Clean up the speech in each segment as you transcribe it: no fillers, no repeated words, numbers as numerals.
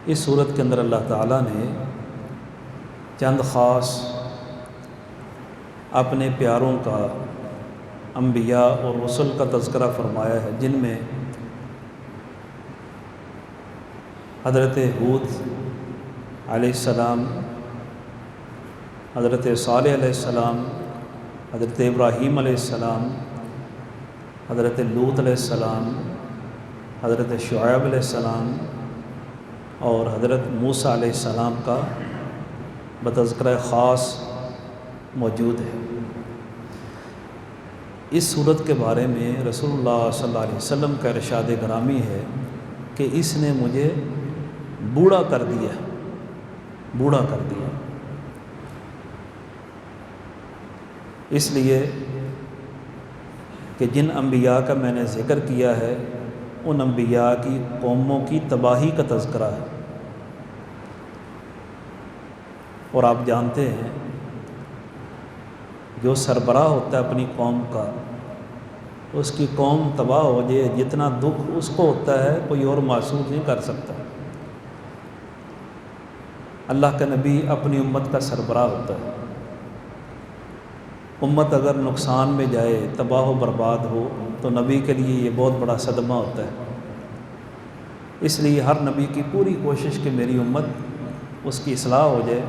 اس صورت کے اندر اللہ تعالیٰ نے چند خاص اپنے پیاروں کا، انبیاء اور رسل کا تذکرہ فرمایا ہے، جن میں حضرت ہود علیہ السلام، حضرت صالح علیہ السلام، حضرت ابراہیم علیہ السلام، حضرت لوط علیہ السلام، حضرت شعیب علیہ السلام اور حضرت موسیٰ علیہ السلام کا بتذکرہ خاص موجود ہے۔ اس صورت کے بارے میں رسول اللہ صلی اللہ علیہ وسلم کا ارشاد گرامی ہے کہ اس نے مجھے بوڑھا کر دیا، بوڑھا کر دیا۔ اس لیے کہ جن انبیاء کا میں نے ذکر کیا ہے ان انبیاء کی قوموں کی تباہی کا تذکرہ ہے، اور آپ جانتے ہیں جو سربراہ ہوتا ہے اپنی قوم کا، اس کی قوم تباہ ہو جائے جتنا دکھ اس کو ہوتا ہے کوئی اور محسوس نہیں کر سکتا۔ اللہ کا نبی اپنی امت کا سربراہ ہوتا ہے، امت اگر نقصان میں جائے، تباہ و برباد ہو تو نبی کے لیے یہ بہت بڑا صدمہ ہوتا ہے۔ اس لیے ہر نبی کی پوری کوشش کہ میری امت اس کی اصلاح ہو جائے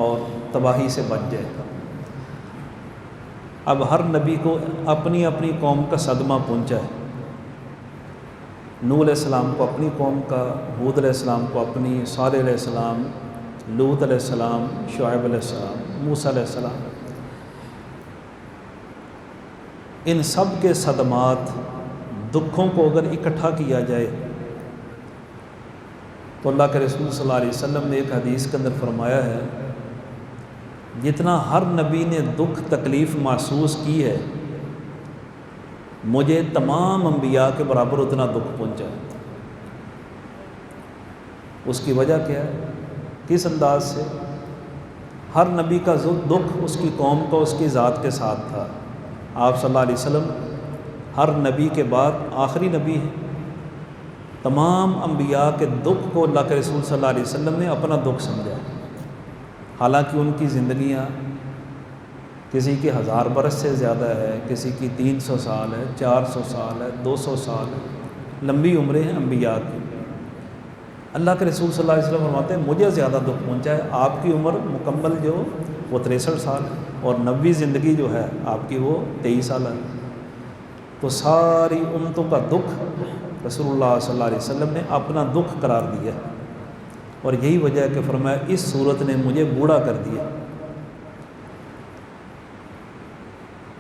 اور تباہی سے بچ جائے۔ اب ہر نبی کو اپنی اپنی قوم کا صدمہ پہنچا ہے۔ نوح علیہ السلام کو اپنی قوم کا، ہود علیہ السلام کو اپنی، صالح علیہ السلام، لوط علیہ السلام، شعیب علیہ السلام، موسیٰ علیہ السلام، ان سب کے صدمات، دکھوں کو اگر اکٹھا کیا جائے تو اللہ کے رسول صلی اللہ علیہ وسلم نے ایک حدیث کے اندر فرمایا ہے جتنا ہر نبی نے دکھ تکلیف محسوس کی ہے مجھے تمام انبیاء کے برابر اتنا دکھ پہنچا ہے۔ اس کی وجہ کیا ہے؟ کس انداز سے؟ ہر نبی کا دکھ اس کی قوم کو، اس کی ذات کے ساتھ تھا۔ آپ صلی اللہ علیہ وسلم ہر نبی کے بعد آخری نبی ہیں۔ تمام انبیاء کے دکھ کو اللہ کے رسول صلی اللہ علیہ وسلم نے اپنا دکھ سمجھا، حالانکہ ان کی زندگیاں کسی کی 1000 برس سے زیادہ ہے، کسی کی 300 سال ہے، 400 سال ہے، 200 سال ہے، لمبی عمریں ہیں انبیاء کی۔ اللہ کے رسول صلی اللہ علیہ وسلم فرماتے ہیں مجھے زیادہ دکھ پہنچا ہے، آپ کی عمر مکمل جو وہ 63 سال ہے اور نبوی زندگی جو ہے آپ کی وہ 23 سال ہے۔ تو ساری امتوں کا دکھ رسول اللہ صلی اللہ علیہ وسلم نے اپنا دکھ قرار دیا، اور یہی وجہ ہے کہ فرمایا اس صورت نے مجھے بوڑھا کر دیا۔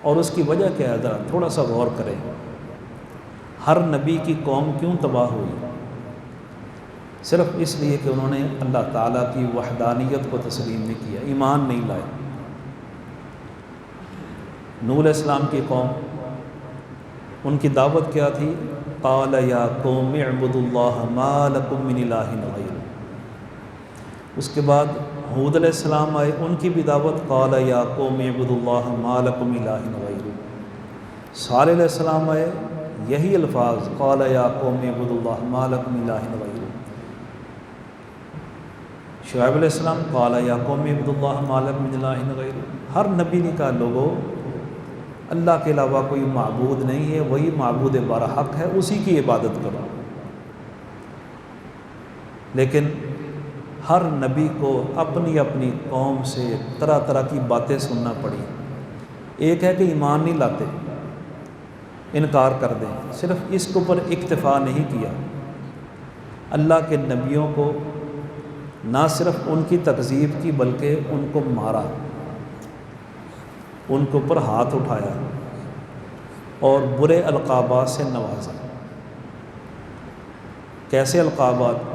اور اس کی وجہ کیا ہے؟ ذرا تھوڑا سا غور کریں۔ ہر نبی کی قوم کیوں تباہ ہوئی؟ صرف اس لیے کہ انہوں نے اللہ تعالیٰ کی وحدانیت کو تسلیم نہیں کیا، ایمان نہیں لائے۔ نوح علیہ السلام کی قوم، ان کی دعوت کیا تھی؟ قال یا قوم اعبدوا اللہ ما لکم من الہ غیرہ۔ اس کے بعد ہود علیہ السلام آئے، ان کی بھی دعوت قال یا قوم اعبدوا اللہ ما لکم من الہ غیرہ۔ صالح علیہ السلام آئے، یہی الفاظ قال یا قوم اعبدوا اللہ ما لکم من الہ غیرہ۔ شعیب علیہ السلام قال یا قوم اعبدوا اللہ ما لکم من الہ غیرہ۔ ہر نبی نے کہا لوگوں اللہ کے علاوہ کوئی معبود نہیں ہے، وہی معبود برحق ہے، اسی کی عبادت کرو۔ لیکن ہر نبی کو اپنی اپنی قوم سے طرح طرح کی باتیں سننا پڑی۔ ایک ہے کہ ایمان نہیں لاتے، انکار کر دیں، صرف اس کے اوپر اکتفا نہیں کیا۔ اللہ کے نبیوں کو نہ صرف ان کی تکذیب کی بلکہ ان کو مارا، ان کے اوپر ہاتھ اٹھایا اور برے القابات سے نوازا۔ کیسے القابات؟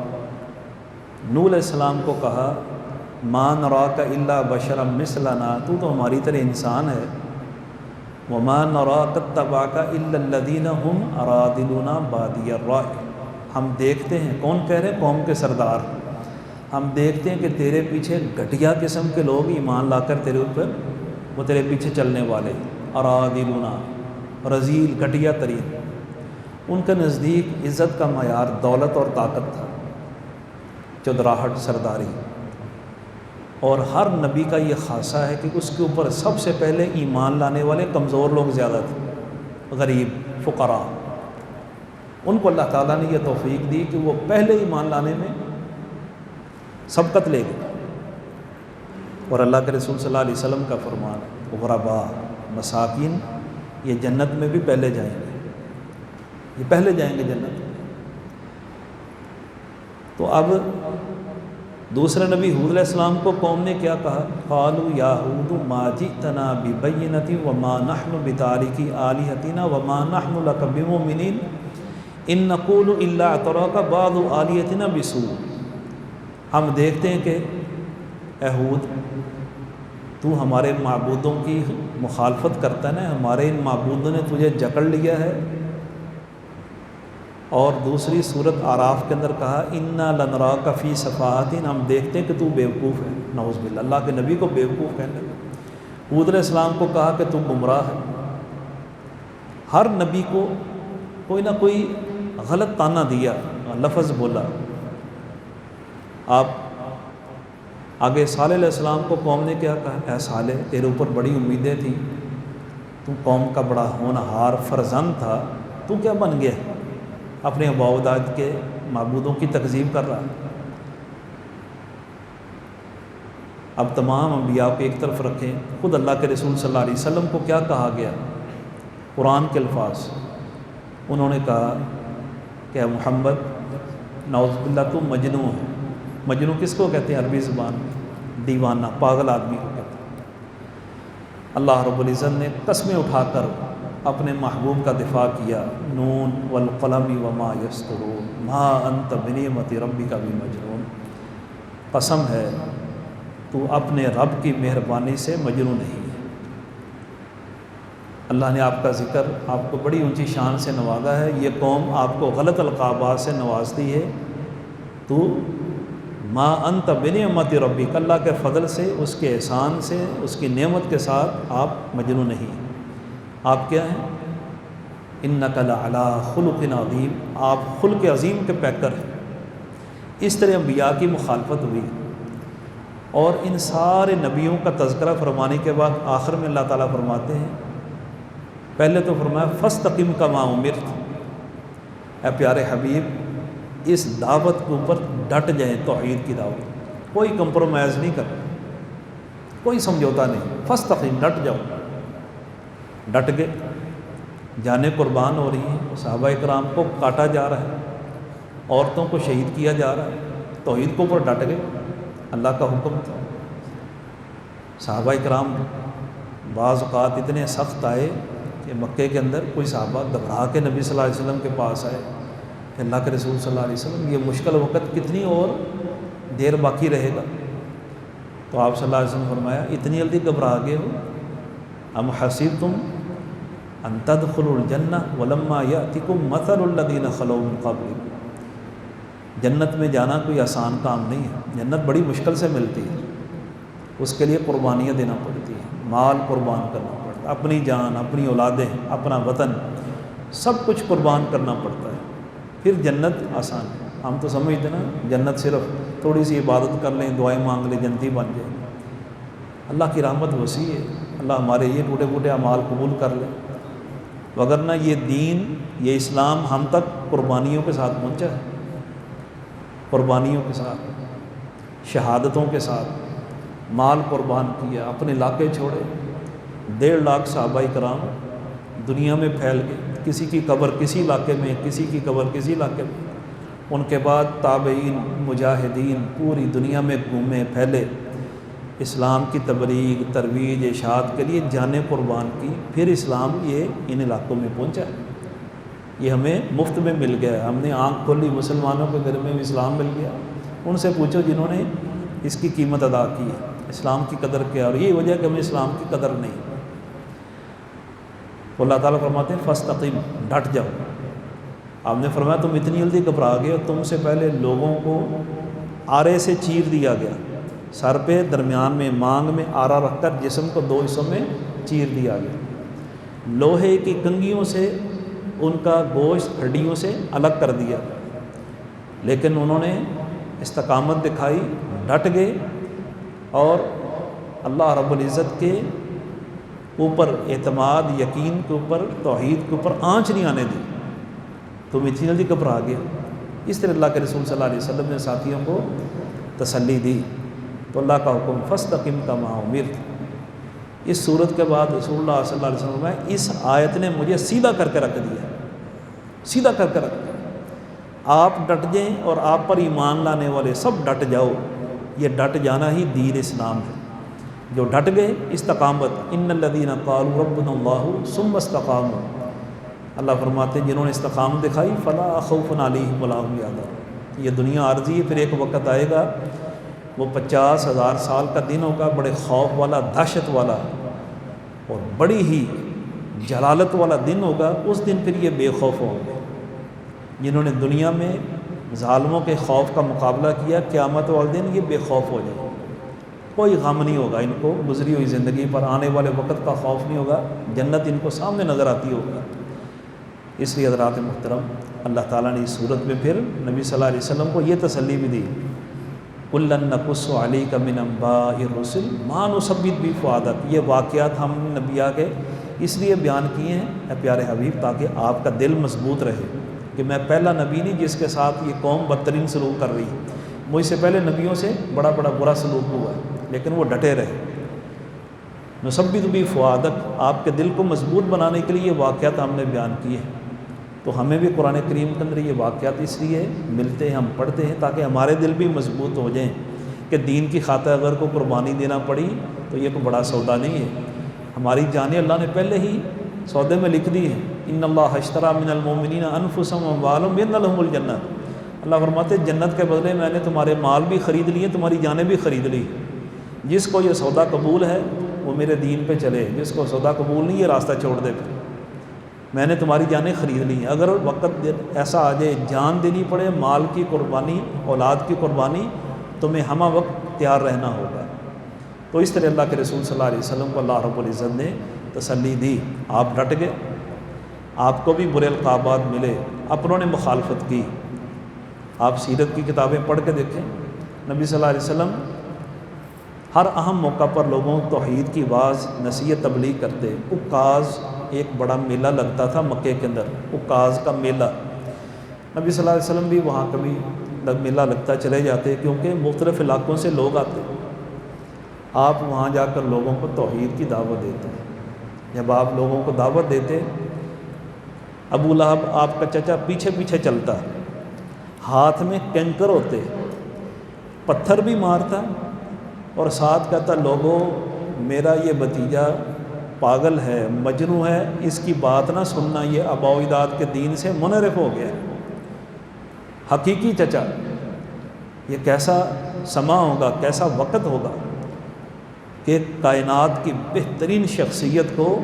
نوح علیہ السلام کو کہا ما نراک الا بشرا مثلنا، تو ہماری طرح انسان ہے۔ وما نراک اتبعک الا الذین هم اراذلنا بادی الرأی، ہم دیکھتے ہیں، کون کہہ رہے ہیں؟ قوم کے سردار، ہم دیکھتے ہیں کہ تیرے پیچھے گھٹیا قسم کے لوگ ایمان لا کر تیرے اوپر وہ تیرے پیچھے چلنے والے، اراذلنا، رذیل، گھٹیا ترین۔ ان کے نزدیک عزت کا معیار دولت اور طاقت تھا۔ چودراہٹ سرداری، اور ہر نبی کا یہ خاصہ ہے کہ اس کے اوپر سب سے پہلے ایمان لانے والے کمزور لوگ زیادہ تھے، غریب، فقراء، ان کو اللہ تعالیٰ نے یہ توفیق دی کہ وہ پہلے ایمان لانے میں سبقت لے گئے۔ اور اللہ کے رسول صلی اللہ علیہ وسلم کا فرمان ہے، غرباء، مساکین، یہ جنت میں بھی پہلے جائیں گے، یہ پہلے جائیں گے جنت میں۔ تو اب دوسرے نبی حود علیہ السلام کو قوم نے کیا کہا؟ قالوا یا حود ما جئتنا ببینۃ وما نحن بتارکی آلہتنا وما نحن لک بمؤمنین ان نقول الا اعتراک بعض آلہتنا بسوء۔ ہم دیکھتے ہیں کہ اے حود، تو ہمارے معبودوں کی مخالفت کرتا ہے نا، ہمارے ان معبودوں نے تجھے جکڑ لیا ہے۔ اور دوسری صورت اعراف کے اندر کہا انا لنراک فی صفاحۃ، ہم دیکھتے ہیں کہ تو بیوقوف ہے، نعوذ باللہ، اللہ کے نبی کو بیوقوف کہنے لگا۔ حود علیہ السلام کو کہا کہ تو گمراہ ہے۔ ہر نبی کو کوئی نہ کوئی غلط طعنہ دیا، لفظ بولا۔ آپ آگے صالح علیہ السلام کو قوم نے کیا کہا؟ اے صالح، تیرے اوپر بڑی امیدیں تھیں، تو قوم کا بڑا ہونہار فرزند تھا، تو کیا بن گیا؟ اپنے آباء و اجداد کے معبودوں کی تکذیب کر رہا ہے۔ اب تمام انبیاء کو ایک طرف رکھیں، خود اللہ کے رسول صلی اللہ علیہ وسلم کو کیا کہا گیا؟ قرآن کے الفاظ، انہوں نے کہا کہ اے محمد، نعوذ باللہ تو مجنون ہے۔ مجنون کس کو کہتے ہیں عربی زبان میں؟ دیوانہ، پاگل آدمی کو کہتے ہیں۔ اللہ رب العزت نے قسمیں اٹھا کر اپنے محبوب کا دفاع کیا، نون والقلم وما یسطرون ما انت بنعمت ربک بمجنون، قسم ہے تو اپنے رب کی مہربانی سے مجنون نہیں ہے۔ اللہ نے آپ کا ذکر، آپ کو بڑی اونچی شان سے نوازا ہے، یہ قوم آپ کو غلط القابات سے نوازتی ہے، تو ما انت بنعمت ربک، اللہ کے فضل سے، اس کے احسان سے، اس کی نعمت کے ساتھ آپ مجنون نہیں ہیں۔ آپ کیا ہیں؟ انک لعلی خلق عظیم، آپ خلق عظیم کے پیکر ہیں۔ اس طرح انبیاء کی مخالفت ہوئی، اور ان سارے نبیوں کا تذکرہ فرمانے کے بعد آخر میں اللہ تعالیٰ فرماتے ہیں، پہلے تو فرمایا فاستقم کما امرت، اے پیارے حبیب اس دعوت کے اوپر ڈٹ جائیں، توحید کی دعوت، کوئی کمپرومائز نہیں کرنا، کوئی سمجھوتا نہیں، فاستقم، ڈٹ جاؤ۔ ڈٹ گئے، جانیں قربان ہو رہی ہیں، صحابہ کرام کو کاٹا جا رہا ہے، عورتوں کو شہید کیا جا رہا ہے، توحید کے اوپر ڈٹ گئے، اللہ کا حکم تھا۔ صحابہ کرام بعض اوقات اتنے سخت آئے کہ مکے کے اندر کوئی صحابہ گھبرا کے نبی صلی اللہ علیہ وسلم کے پاس آئے کہ اللہ کے رسول صلی اللہ علیہ وسلم، یہ مشکل وقت کتنی اور دیر باقی رہے گا؟ تو آپ صلی اللہ علیہ وسلم فرمایا اتنی جلدی گھبرا گئے ہو؟ ام حسبتم ان تدخلوا الجنہ ولما یأتکم مثل الذین خلوا من قبلکم، جنت میں جانا کوئی آسان کام نہیں ہے، جنت بڑی مشکل سے ملتی ہے، اس کے لیے قربانیاں دینا پڑتی ہیں، مال قربان کرنا پڑتا ہے، اپنی جان، اپنی اولادیں، اپنا وطن، سب کچھ قربان کرنا پڑتا ہے، پھر جنت آسان ہے۔ ہم تو سمجھتے نا جنت صرف تھوڑی سی عبادت کر لیں، دعائیں مانگ لیں، جنتی بن جائیں۔ اللہ کی رحمت وسیع ہے، اللہ ہمارے یہ ٹوٹے پھوٹے اعمال قبول کر لے، وگرنہ یہ دین، یہ اسلام ہم تک قربانیوں کے ساتھ پہنچا ہے، قربانیوں کے ساتھ، شہادتوں کے ساتھ، مال قربان کیا، اپنے علاقے چھوڑے، 1.5 لاکھ صحابہ کرام دنیا میں پھیل گئے، کسی کی قبر کسی علاقے میں، کسی کی قبر کسی علاقے میں، ان کے بعد تابعین، مجاہدین پوری دنیا میں گھومے پھیلے، اسلام کی تبلیغ، ترویج، اشاعت کے لیے جانیں قربان کی، پھر اسلام یہ ان علاقوں میں پہنچا ہے، یہ ہمیں مفت میں مل گیا ہے، ہم نے آنکھ کھولی، مسلمانوں کے گھر میں اسلام مل گیا۔ ان سے پوچھو جنہوں نے اس کی قیمت ادا کی ہے، اسلام کی قدر کیا، اور یہی وجہ کہ ہمیں اسلام کی قدر نہیں۔ تو اللہ تعالیٰ فرماتے ہیں فاستقم، ڈٹ جاؤ۔ آپ نے فرمایا تم اتنی جلدی گھبرا گئے، تم سے پہلے لوگوں کو آرے سے چیر دیا گیا، سر پہ، درمیان میں، مانگ میں آرا رکھ کر جسم کو 2 حصوں میں چیر دیا گیا، لوہے کی کنگھیوں سے ان کا گوشت ہڈیوں سے الگ کر دیا، لیکن انہوں نے استقامت دکھائی، ڈٹ گئے اور اللہ رب العزت کے اوپر اعتماد، یقین کے اوپر، توحید کے اوپر آنچ نہیں آنے دی، تم اتنی جلدی گھبرا گئے۔ اس طرح اللہ کے رسول صلی اللہ علیہ وسلم نے ساتھیوں کو تسلی دی۔ تو اللہ کا حکم فاستقم کما امرت، اس صورت کے بعد رسول اللہ صلی اللہ علیہ وسلم میں اس آیت نے مجھے سیدھا کر کے رکھ دیا، سیدھا کر کے رکھ دیا۔ آپ ڈٹ جائیں اور آپ پر ایمان لانے والے سب ڈٹ جاؤ، یہ ڈٹ جانا ہی دین اسلام ہے۔ جو ڈٹ گئے، استقامت، ان الذین قالوا ربنا اللہ ثم استقاموا، اللہ فرماتے ہیں جنہوں نے استقامت دکھائی فلا خوف علیہم ولا هم یحزنون۔ یہ دنیا عارضی ہے، پھر ایک وقت آئے گا وہ 50,000 سال کا دن ہوگا، بڑے خوف والا، دہشت والا اور بڑی ہی جلالت والا دن ہوگا۔ اس دن پھر یہ بے خوف ہوں گے جنہوں نے دنیا میں ظالموں کے خوف کا مقابلہ کیا، قیامت والے دن یہ بے خوف ہو جائے، کوئی غم نہیں ہوگا ان کو، گزری ہوئی زندگی پر آنے والے وقت کا خوف نہیں ہوگا، جنت ان کو سامنے نظر آتی ہوگا۔ اس لیے حضرات محترم، اللہ تعالیٰ نے اس صورت میں پھر نبی صلی اللہ علیہ وسلم کو یہ تسلی بھی دی، کُلًا نَقُصُّ عَلَيْكَ مِنْ أَنْبَاءِ الرُّسُلِ مَا نُثَبِّتُ بِهِ فُؤَادَكَ۔ یہ واقعات ہم نے نبیاء کے اس لیے بیان کیے ہیں اے پیارے حبیب، تاکہ آپ کا دل مضبوط رہے کہ میں پہلا نبی نہیں جس کے ساتھ یہ قوم بدترین سلوک کر رہی ہے، مجھ سے پہلے نبیوں سے بڑا بڑا برا سلوک ہوا ہے لیکن وہ ڈٹے رہے۔ نُثَبِّتُ بِهِ فُؤَادَكَ، آپ کے دل کو مضبوط بنانے کے لیے یہ واقعات ہم نے بیان کیے ہیں۔ تو ہمیں بھی قرآن کریم کے اندر یہ واقعات اس لیے ملتے ہیں، ہم پڑھتے ہیں تاکہ ہمارے دل بھی مضبوط ہو جائیں کہ دین کی خاطر اگر کو قربانی دینا پڑی تو یہ کوئی بڑا سودا نہیں ہے، ہماری جانیں اللہ نے پہلے ہی سودے میں لکھ دی ہیں، ان اللہ اشتری من المؤمنین انفسهم واموالهم بان لهم الجنہ۔ اللہ فرماتے جنت کے بدلے میں نے تمہارے مال بھی خرید لیے، تمہاری جانیں بھی خرید لی۔ جس کو یہ سودا قبول ہے وہ میرے دین پہ چلے، جس کو سودا قبول نہیں یہ راستہ چھوڑ دے، پھر میں نے تمہاری جانیں خرید لی ہیں۔ اگر وقت ایسا آ جائے جان دینی پڑے، مال کی قربانی، اولاد کی قربانی، تمہیں ہمہ وقت تیار رہنا ہوگا۔ تو اس طرح اللہ کے رسول صلی اللہ علیہ وسلم کو اللہ رب العزت نے تسلی دی، آپ ڈٹ گئے، آپ کو بھی برے القابات ملے، اپنوں نے مخالفت کی۔ آپ سیرت کی کتابیں پڑھ کے دیکھیں، نبی صلی اللہ علیہ وسلم ہر اہم موقع پر لوگوں کو توحید کی آواز، نصیحت، تبلیغ کرتے۔ عکاظ ایک بڑا میلہ لگتا تھا مکے کے اندر، عکاظ کا میلہ، نبی صلی اللہ علیہ وسلم بھی وہاں کبھی میلہ لگتا چلے جاتے کیونکہ مختلف علاقوں سے لوگ آتے، آپ وہاں جا کر لوگوں کو توحید کی دعوت دیتے ہیں۔ جب آپ لوگوں کو دعوت دیتے، ابو لہب آپ کا چچا پیچھے پیچھے چلتا، ہاتھ میں کنکر ہوتے، پتھر بھی مارتا اور ساتھ کہتا لوگوں میرا یہ بھتیجا پاگل ہے، مجنوں ہے، اس کی بات نہ سننا، یہ آباء و اجداد کے دین سے منحرف ہو گیا ہے۔ حقیقی چچا، یہ کیسا سما ہوگا، کیسا وقت ہوگا کہ کائنات کی بہترین شخصیت کو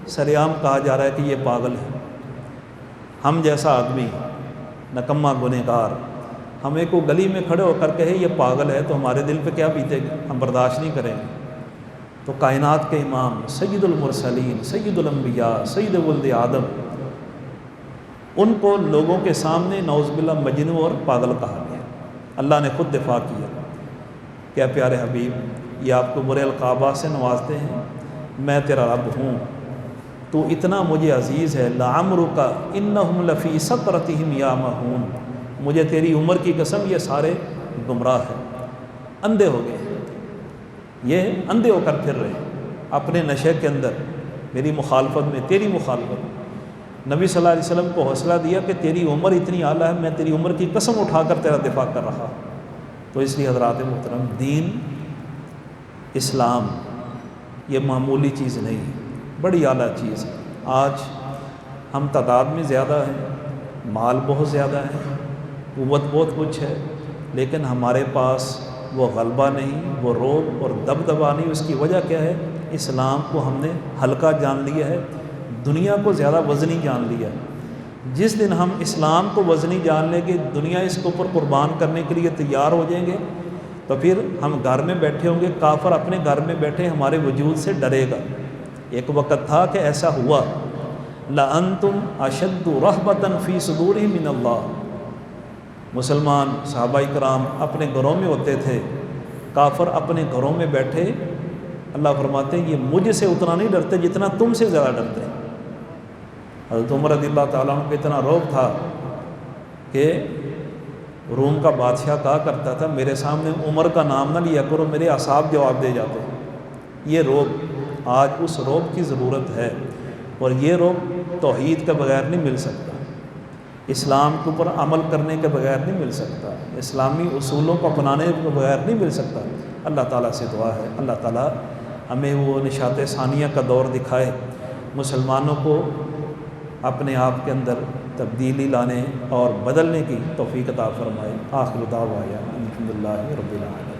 سرعام کہا جا رہا ہے کہ یہ پاگل ہے۔ ہم جیسا آدمی نکما گنہگار، ہمیں کو گلی میں کھڑے ہو کر کہے یہ پاگل ہے تو ہمارے دل پہ کیا بیتے گا، ہم برداشت نہیں کریں گے۔ تو کائنات کے امام، سید المرسلین، سید الانبیاء، سید ولد آدم، ان کو لوگوں کے سامنے نعوذ باللہ مجنون اور پاگل کہا گیا۔ اللہ نے خود دفاع کیا، کیا پیارے حبیب یہ آپ کو برے القابات سے نوازتے ہیں، میں تیرا رب ہوں، تو اتنا مجھے عزیز ہے، لعمرک انہم لفی سکرتہم یعمہون، مجھے تیری عمر کی قسم یہ سارے گمراہ ہیں، اندھے ہو گئے، یہ اندھے ہو کر پھر رہے ہیں اپنے نشے کے اندر، میری مخالفت میں، تیری مخالفت میں۔ نبی صلی اللہ علیہ وسلم کو حوصلہ دیا کہ تیری عمر اتنی اعلیٰ ہے، میں تیری عمر کی قسم اٹھا کر تیرا دفاع کر رہا۔ تو اس لیے حضرات محترم، دین اسلام یہ معمولی چیز نہیں ہے، بڑی اعلیٰ چیز ہے۔ آج ہم تعداد میں زیادہ ہیں، مال بہت زیادہ ہے، قوت بہت کچھ ہے، لیکن ہمارے پاس وہ غلبہ نہیں، وہ رعب اور دبدبا نہیں۔ اس کی وجہ کیا ہے؟ اسلام کو ہم نے ہلکا جان لیا ہے، دنیا کو زیادہ وزنی جان لیا ہے۔ جس دن ہم اسلام کو وزنی جان لیں گے، دنیا اس کے اوپر قربان کرنے کے لیے تیار ہو جائیں گے، تو پھر ہم گھر میں بیٹھے ہوں گے، کافر اپنے گھر میں بیٹھے ہمارے وجود سے ڈرے گا۔ ایک وقت تھا کہ ایسا ہوا، لَأَنْتُمْ أَشَدُّ رَهْبَةً فِي صُدُورِهِم مِّنَ اللَّهِ، مسلمان صحابہ کرام اپنے گھروں میں ہوتے تھے، کافر اپنے گھروں میں بیٹھے، اللہ فرماتے ہیں یہ مجھ سے اتنا نہیں ڈرتے جتنا تم سے زیادہ ڈرتے ہیں۔ حضرت عمر رضی اللہ تعالیٰ عنہ کو اتنا رعب تھا کہ روم کا بادشاہ کہا کرتا تھا میرے سامنے عمر کا نام نہ لیا کرو، میرے اعصاب جواب دے جاتے ہیں۔ یہ رعب، آج اس رعب کی ضرورت ہے، اور یہ رعب توحید کے بغیر نہیں مل سکتا، اسلام کے اوپر عمل کرنے کے بغیر نہیں مل سکتا، اسلامی اصولوں کو اپنانے کے بغیر نہیں مل سکتا۔ اللہ تعالیٰ سے دعا ہے اللہ تعالیٰ ہمیں وہ نشاط ثانیہ کا دور دکھائے، مسلمانوں کو اپنے آپ کے اندر تبدیلی لانے اور بدلنے کی توفیق عطا فرمائے۔ آخر دعوانا الحمدللہ رب العالمین۔